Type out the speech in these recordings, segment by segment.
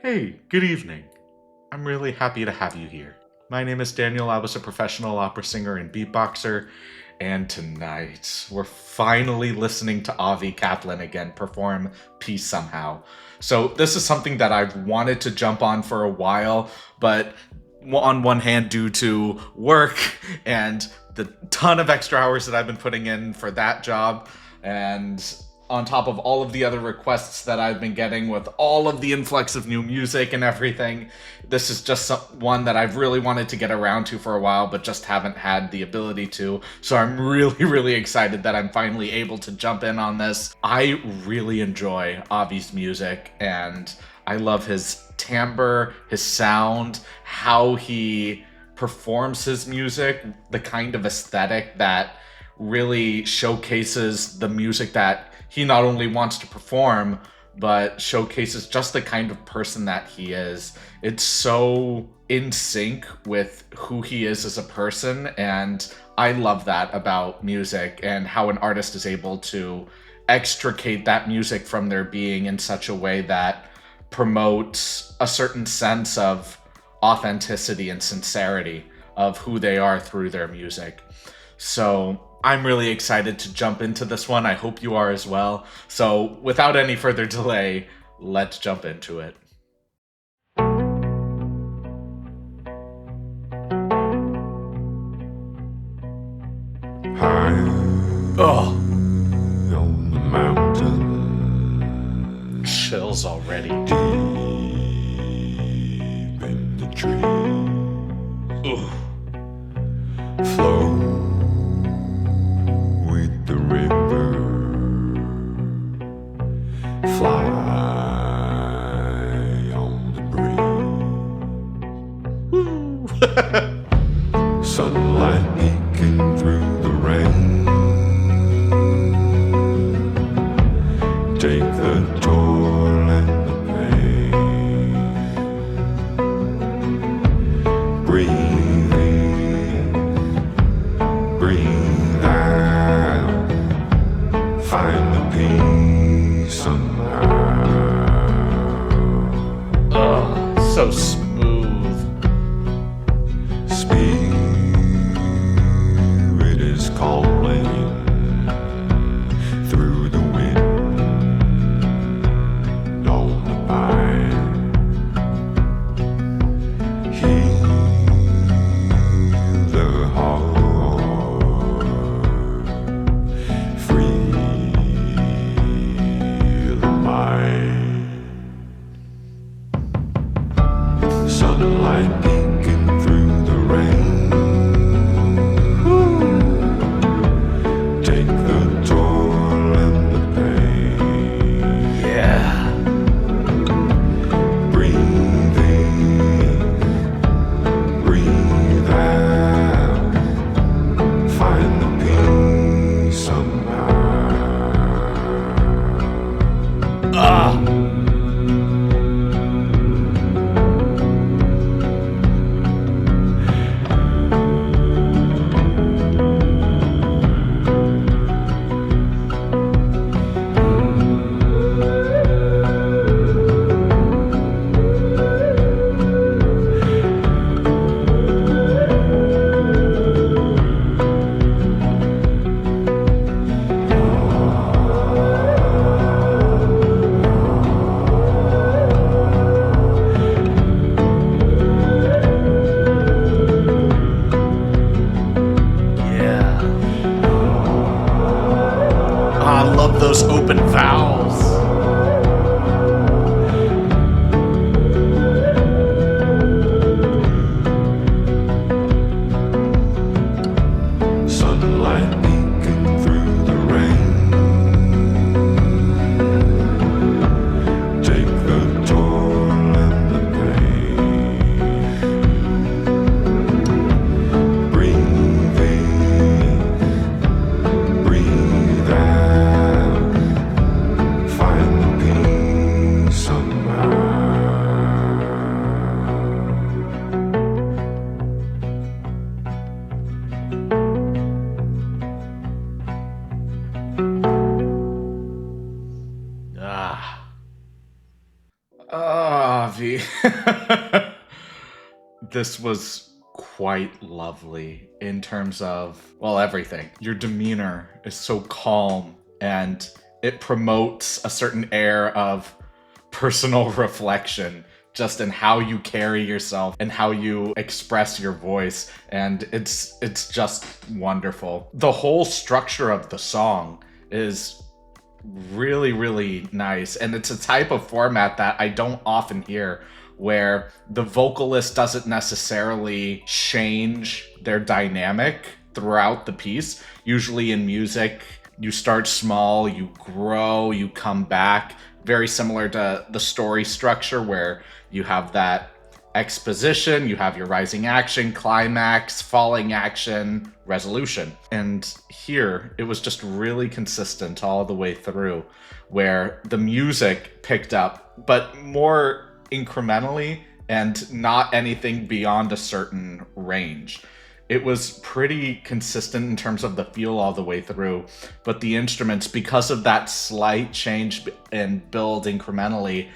Hey, good evening. I'm really happy to have you here. My name is Daniel. I was a professional opera singer and beatboxer, and tonight we're finally listening to Avi Kaplan again perform Peace Somehow. So, this is something that I've wanted to jump on for a while, but on one hand, due to work and the ton of extra hours that I've been putting in for that job, and on top of all of the other requests that I've been getting with all of the influx of new music and everything, this is just one that I've really wanted to get around to for a while, but just haven't had the ability to. So I'm really, really excited that I'm finally able to jump in on this. I really enjoy Avi's music, and I love his timbre, his sound, how he performs his music, the kind of aesthetic that really showcases the music that he not only wants to perform, but showcases just the kind of person that he is. It's so in sync with who he is as a person, and I love that about music and how an artist is able to extricate that music from their being in such a way that promotes a certain sense of authenticity and sincerity of who they are through their music. So I'm really excited to jump into this one. I hope you are as well. So without any further delay, let's jump into it. High Oh, on the mountain, chills already. deep in the trees, Ooh. flow with the river, fly on the breeze, sunlight peeking through the rain. Take the toil and the pain. Breathe in, breathe out. Find the peace somehow. Oh, so smooth. Spirit is calling through the wind on the pine. Heal the heart, free the mind. Sunlight peeking through the rain. Take the toil and the pain. Yeah. Breathe in, breathe out. Find the peace somehow. Ah. Avi. This was quite lovely in terms of, well, everything. Your demeanor is so calm and it promotes a certain air of personal reflection just in how you carry yourself and how you express your voice, and it's just wonderful. The whole structure of the song is really, really nice, and it's a type of format that I don't often hear, where the vocalist doesn't necessarily change their dynamic throughout the piece. Usually in music, you start small, you grow, you come back, very similar to the story structure where you have that exposition, you have your rising action, climax, falling action, resolution. And here it was just really consistent all the way through, where the music picked up, but more incrementally and not anything beyond a certain range. It was pretty consistent in terms of the feel all the way through, but the instruments, because of that slight change and build incrementally,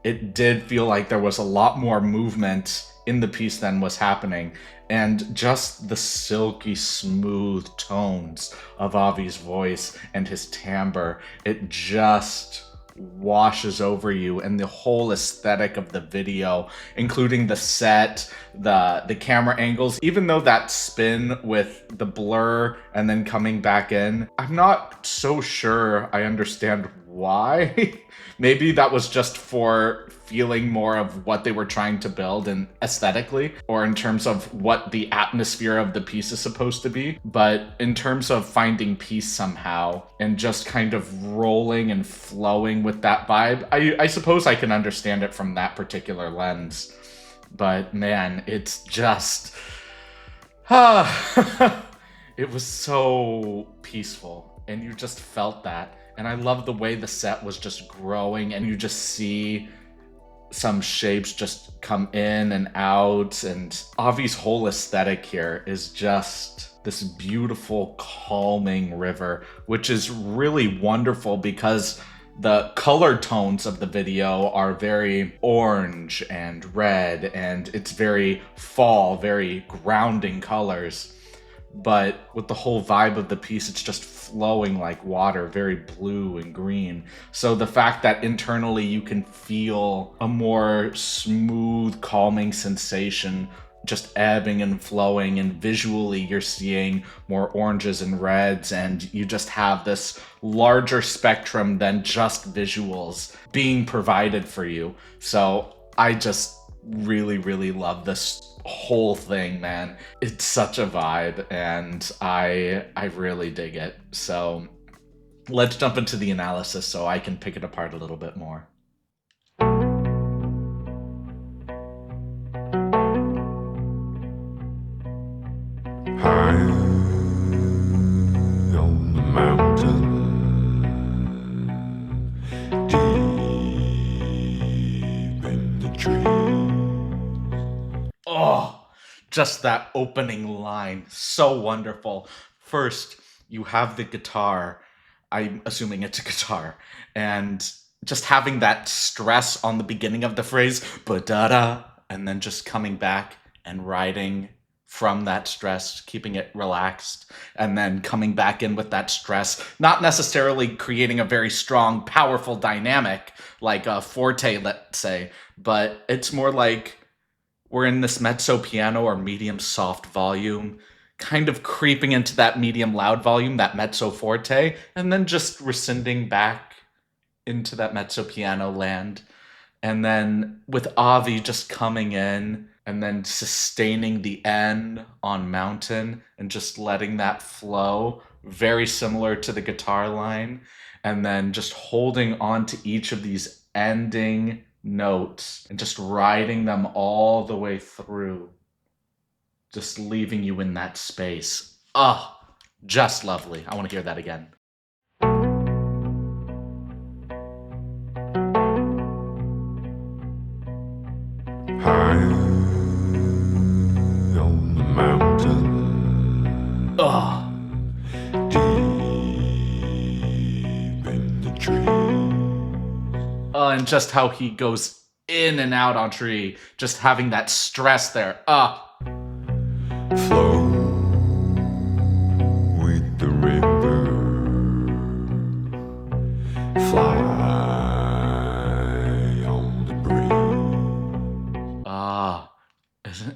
it did feel like there was a lot more movement in the piece than was happening. And just the silky smooth tones of Avi's voice and his timbre, it just washes over you, and the whole aesthetic of the video, including the set, the camera angles, even though that spin with the blur and then coming back in, I'm not so sure I understand why. Maybe that was just for feeling more of what they were trying to build and aesthetically, or in terms of what the atmosphere of the piece is supposed to be. But in terms of finding peace somehow and just kind of rolling and flowing with that vibe, I suppose I can understand it from that particular lens. But man, it's just it was so peaceful, and you just felt that. And I love the way the set was just growing, and you just see some shapes just come in and out. And Avi's whole aesthetic here is just this beautiful, calming river, which is really wonderful because the color tones of the video are very orange and red, and it's very fall, very grounding colors. But with the whole vibe of the piece, it's just flowing like water, very blue and green. So the fact that internally you can feel a more smooth, calming sensation just ebbing and flowing, and visually you're seeing more oranges and reds, and you just have this larger spectrum than just visuals being provided for you. So I just really, really love this whole thing, man. It's such a vibe, and I really dig it. So let's jump into the analysis so I can pick it apart a little bit more. High on the mountain, deep in the trees. Oh, just that opening line, so wonderful. First, you have the guitar. I'm assuming it's a guitar, and just having that stress on the beginning of the phrase, ba-da-da, and then just coming back and riding from that stress, keeping it relaxed, and then coming back in with that stress, not necessarily creating a very strong, powerful dynamic like a forte, let's say, but it's more like we're in this mezzo piano or medium soft volume, kind of creeping into that medium loud volume, that mezzo forte, and then just rescinding back into that mezzo piano land. And then with Avi just coming in and then sustaining the end on mountain and just letting that flow, very similar to the guitar line. And then just holding on to each of these ending notes and just riding them all the way through, just leaving you in that space. Oh, just lovely. I want to hear that again. High on the mountain, Oh, deep in the trees. and just how he goes in and out on tree, just having that stress there. Flow with the river. Fly on the breeze.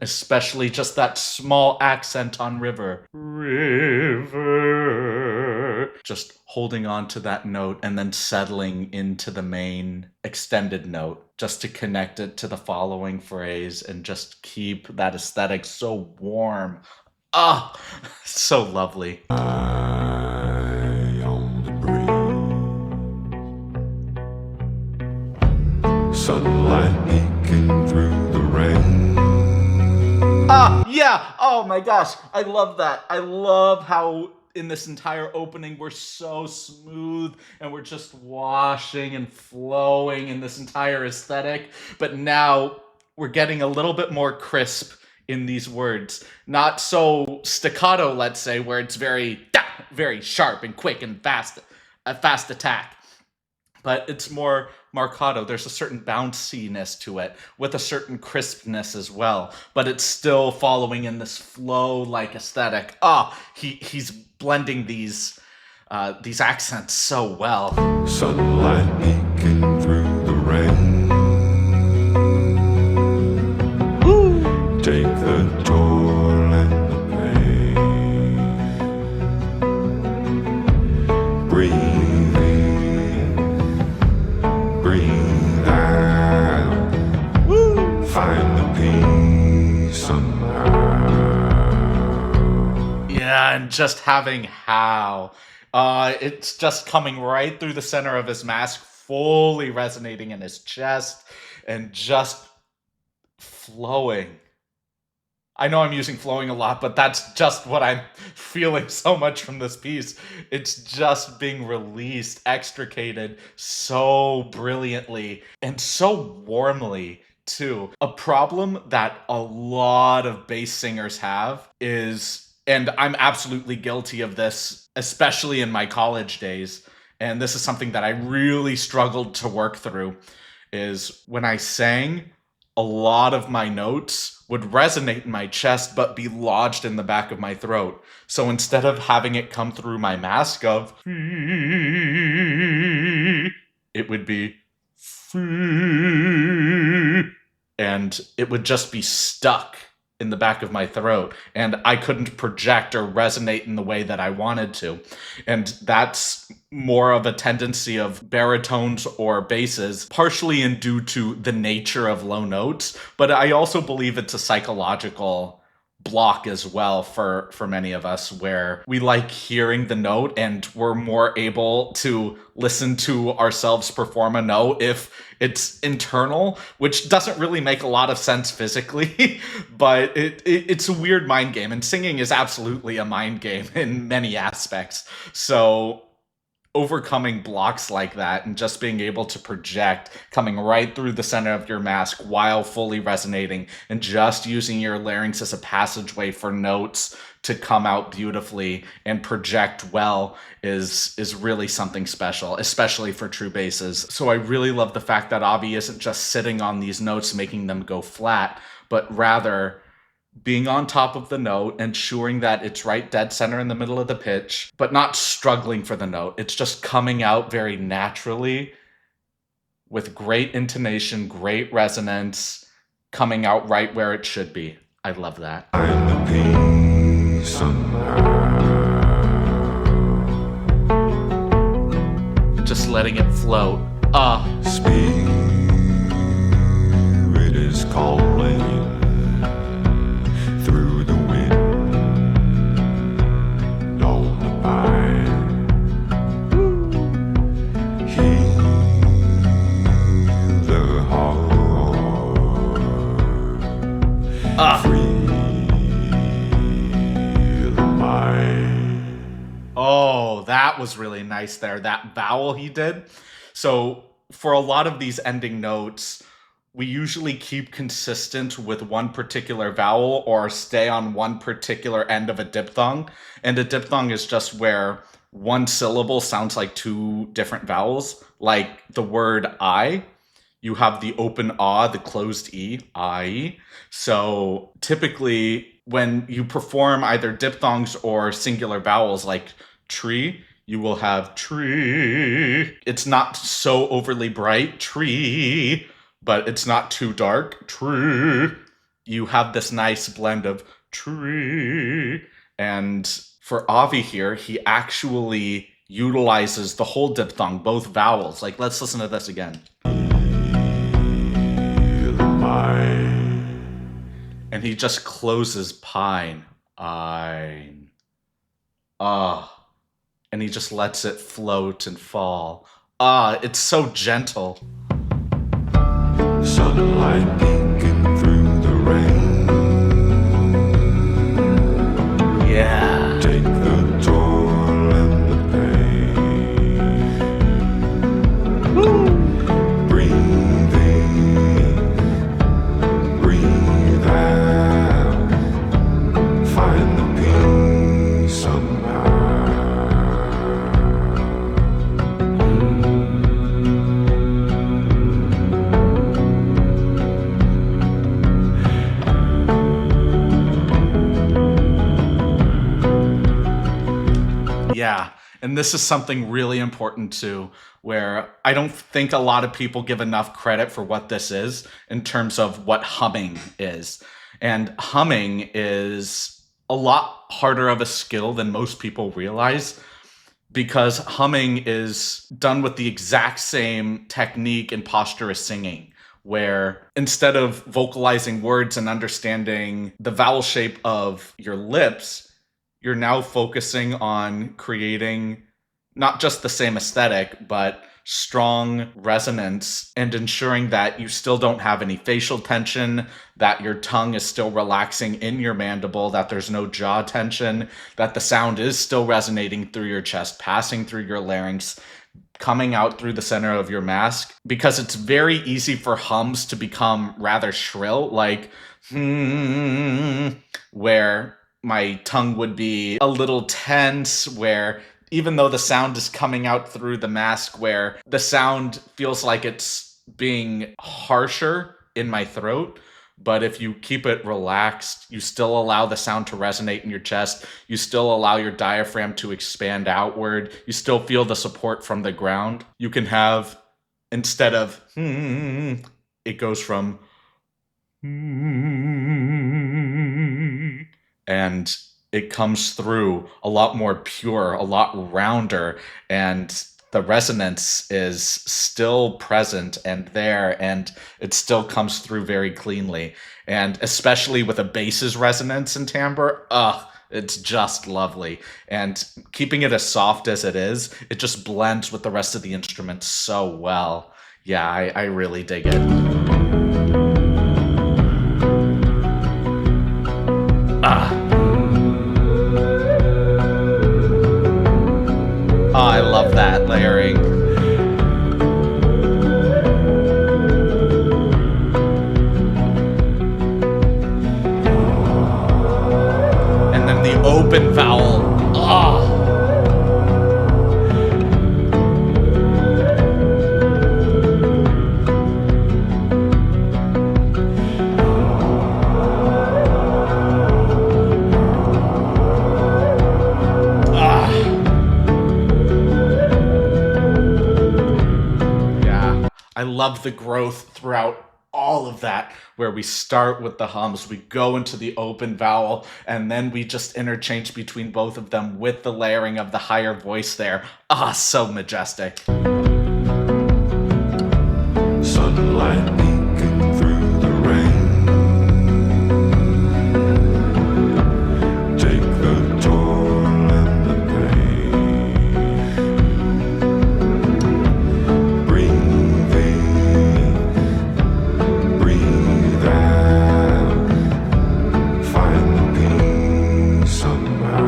Especially just that small accent on river. River. Just holding on to that note and then settling into the main extended note just to connect it to the following phrase and just keep that aesthetic so warm. So lovely. Fly on the breeze. Sunlight peeking through the rain. Yeah. Oh my gosh. I love that. I love how in this entire opening we're so smooth and we're just washing and flowing in this entire aesthetic. But now we're getting a little bit more crisp in these words. Not so staccato, let's say, where it's very sharp and quick and fast, a fast attack. But it's more marcato. There's a certain bounciness to it with a certain crispness as well. But it's still following in this flow-like aesthetic. He's blending these accents so well. Sunlight peeking through the rain. Woo! Take the toil and the pain. Breathe in, breathe out. Woo! Find the peace somehow. Yeah, and just having how. It's just coming right through the center of his mask, fully resonating in his chest, and just flowing. I know I'm using flowing a lot, but that's just what I'm feeling so much from this piece. It's just being released, extricated so brilliantly and so warmly, too. A problem that a lot of bass singers have is, and I'm absolutely guilty of this, especially in my college days, and this is something that I really struggled to work through, is when I sang, a lot of my notes would resonate in my chest but be lodged in the back of my throat. So instead of having it come through my mask of it would be and it would just be stuck in the back of my throat, and I couldn't project or resonate in the way that I wanted to. And that's more of a tendency of baritones or basses, partially in due to the nature of low notes, but I also believe it's a psychological block as well for many of us, where we like hearing the note and we're more able to listen to ourselves perform a note if it's internal, which doesn't really make a lot of sense physically, but it's a weird mind game, and singing is absolutely a mind game in many aspects. So overcoming blocks like that and just being able to project coming right through the center of your mask while fully resonating and just using your larynx as a passageway for notes to come out beautifully and project well is really something special, especially for true basses. So I really love the fact that Avi isn't just sitting on these notes making them go flat, but rather being on top of the note, ensuring that it's right dead center in the middle of the pitch, but not struggling for the note. It's just coming out very naturally with great intonation, great resonance, coming out right where it should be. I love that. Find the peace somehow. Just letting it float. Spirit is calling through the wind on the pine. Heal the heart. Free the mind. Oh, that was really nice there. That vowel he did. So for a lot of these ending notes, we usually keep consistent with one particular vowel or stay on one particular end of a diphthong. And a diphthong is just where one syllable sounds like two different vowels, like the word I. you have the open ah, the closed e, I. So typically when you perform either diphthongs or singular vowels like tree, you will have tree. It's not so overly bright, tree, but it's not too dark, tree. You have this nice blend of tree. And for Avi here, he actually utilizes the whole diphthong, both vowels. Like, let's listen to this again. And he just closes pine. Ein. Ah. And he just lets it float and fall. Ah, it's so gentle. Sunlight peeking through the rain. Yeah. Take the toil and the pain. Woo. Breathe in, breathe out. Find the peace somehow. Yeah, and this is something really important too, where I don't think a lot of people give enough credit for what this is in terms of what humming is. And humming is a lot harder of a skill than most people realize, because humming is done with the exact same technique and posture as singing, where instead of vocalizing words and understanding the vowel shape of your lips, you're now focusing on creating not just the same aesthetic, but strong resonance and ensuring that you still don't have any facial tension, that your tongue is still relaxing in your mandible, that there's no jaw tension, that the sound is still resonating through your chest, passing through your larynx, coming out through the center of your mask, because it's very easy for hums to become rather shrill, like where my tongue would be a little tense, where even though the sound is coming out through the mask, where the sound feels like it's being harsher in my throat. But if you keep it relaxed, you still allow the sound to resonate in your chest. You still allow your diaphragm to expand outward. You still feel the support from the ground. You can have, instead of it goes from and it comes through a lot more pure, a lot rounder, and the resonance is still present and there, and it still comes through very cleanly. And especially with a bass's resonance and timbre, it's just lovely. And keeping it as soft as it is, it just blends with the rest of the instrument so well. Yeah, I really dig it. I love that layering. And then the open vowel. I love the growth throughout all of that, where we start with the hums, we go into the open vowel, and then we just interchange between both of them with the layering of the higher voice there. So majestic. Sunlight peeking through the rain. Take the toil and the pain. Breathe in, breathe out. Find the peace somehow.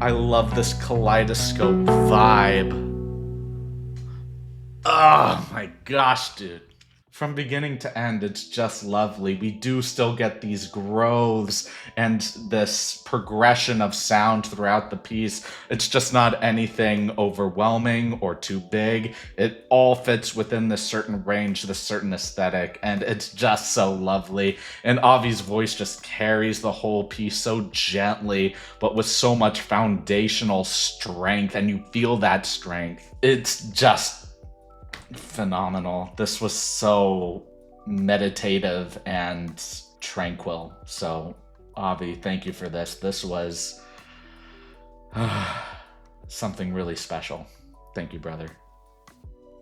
I love this kaleidoscope vibe. Oh my gosh, dude. From beginning to end, it's just lovely. We do still get these grooves and this progression of sound throughout the piece. It's just not anything overwhelming or too big. It all fits within this certain range, this certain aesthetic, and it's just so lovely. And Avi's voice just carries the whole piece so gently, but with so much foundational strength, and you feel that strength. It's just phenomenal. This was so meditative and tranquil. So, Avi, thank you for this. This was something really special. Thank you, brother.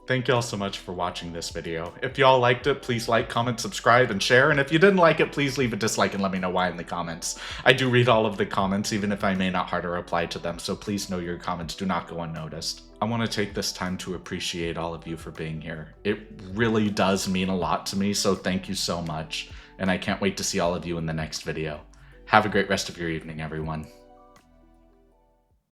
Thank y'all so much for watching this video. If y'all liked it, please like, comment, subscribe, and share. And if you didn't like it, please leave a dislike and let me know why in the comments. I do read all of the comments, even if I may not heart or reply to them, so please know your comments do not go unnoticed. I want to take this time to appreciate all of you for being here. It really does mean a lot to me, so thank you so much. And I can't wait to see all of you in the next video. Have a great rest of your evening, everyone.